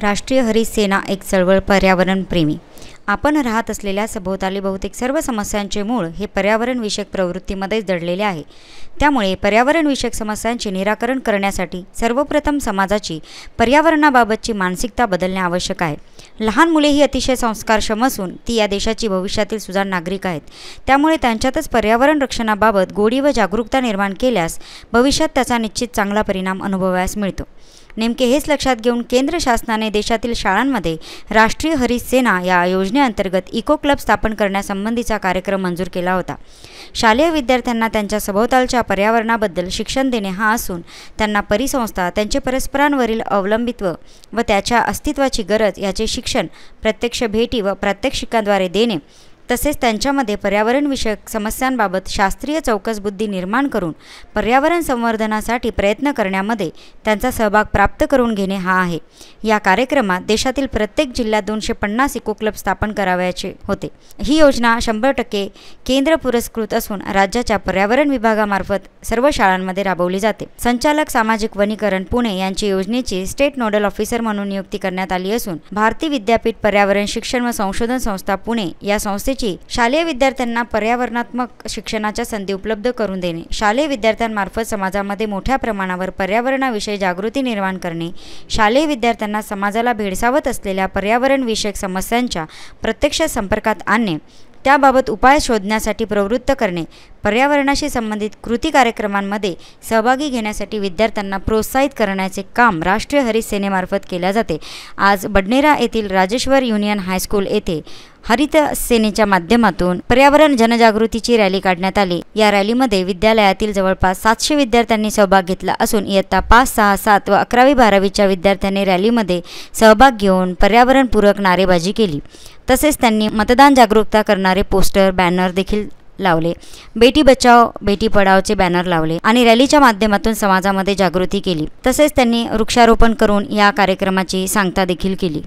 राष्ट्रीय हरित सेना एक चळवळ पर्यावरणप्रेमी. आपण राहत असलेल्या सभोवताली बहुतेक सर्व समस्यांचे मूळ हे पर्यावरणविषयक प्रवृत्तीमध्येच दडलेले आहे. त्यामुळे पर्यावरणविषयक समस्यांचे निराकरण करण्यासाठी सर्वप्रथम समाजाची पर्यावरणाबाबतची मानसिकता बदलणे आवश्यक आहे. लहान मुले ही अतिशय संस्कारक्षम असून ती या देशाची भविष्यातील सुजाण नागरिक आहेत. त्यामुळे त्यांच्यातच पर्यावरण रक्षणाबाबत गोडी व जागरूकता निर्माण केल्यास भविष्यात त्याचा निश्चित चांगला परिणाम अनुभवायला मिळतो. नेमके हेच लक्षात घेऊन केंद्र शासनाने देशातील शाळांमध्ये राष्ट्रीय हरित सेना या योजनेअंतर्गत इको क्लब स्थापन करण्यासंबंधीचा कार्यक्रम मंजूर केला होता. शालेय विद्यार्थ्यांना त्यांच्या सभोवतालच्या पर्यावरणाबद्दल शिक्षण देणे हा असून त्यांना परिसंस्था, त्यांचे परस्परांवरील अवलंबित्व व त्याच्या अस्तित्वाची गरज याचे शिक्षण प्रत्यक्ष भेटी व प्रात्यक्षिकाद्वारे देणे, तसेच त्यांच्यामध्ये पर्यावरणविषयक समस्यांबाबत शास्त्रीय चौकस बुद्धी निर्माण करून पर्यावरण संवर्धनासाठी प्रयत्न करण्यामध्ये त्यांचा सहभाग प्राप्त करून घेणे हा आहे. या कार्यक्रमात देशातील प्रत्येक जिल्ह्यात 250 इको क्लब स्थापन करावयाचे होते. ही योजना 100% केंद्र पुरस्कृत असून राज्याच्या पर्यावरण विभागामार्फत सर्व शाळांमध्ये राबवली जाते. संचालक सामाजिक वनीकरण पुणे यांची योजनेची स्टेट नोडल ऑफिसर म्हणून नियुक्ती करण्यात आली असून भारती विद्यापीठ पर्यावरण शिक्षण व संशोधन संस्था पुणे या संस्थेची शालेय विद्यार्थ्यांना पर्यावरणात्मक शिक्षणाच्या संधी उपलब्ध करून देणे, शालेय विद्यार्थ्यांमार्फत समाजामध्ये मोठ्या प्रमाणावर पर्यावरणाविषयी जागृती निर्माण करणे, शालेय विद्यार्थ्यांना समाजाला भेडसावत असलेल्या पर्यावरणविषयक समस्यांच्या प्रत्यक्ष संपर्कात आणणे, त्याबाबत उपाय शोधण्यासाठी प्रवृत्त करणे, पर्यावरणाशी संबंधित कृती कार्यक्रमांमध्ये सहभागी घेण्यासाठी विद्यार्थ्यांना प्रोत्साहित करण्याचे काम राष्ट्रीय हरित सेनेमार्फत केले जाते. आज बडनेरा येथील राजेश्वर युनियन हायस्कूल येथे हरित सेनेच्या माध्यमातून पर्यावरण जनजागृतीची रॅली काढण्यात आली. या रॅलीमध्ये विद्यालयातील जवळपास 700 विद्यार्थ्यांनी सहभाग घेतला असून इयत्ता 5, 6, 7 व 11वी-12वीच्या विद्यार्थ्यांनी रॅलीमध्ये सहभाग घेऊन पर्यावरणपूरक नारेबाजी केली. तसेच त्यांनी मतदान जागरूकता करणारे पोस्टर, बॅनर देखील लावले. बेटी बचाओ बेटी पढाओचे बॅनर लावले आणि रॅलीच्या माध्यमातून समाजामध्ये जागृती केली. तसेच त्यांनी वृक्षारोपण करून या कार्यक्रमाची सांगता देखील केली.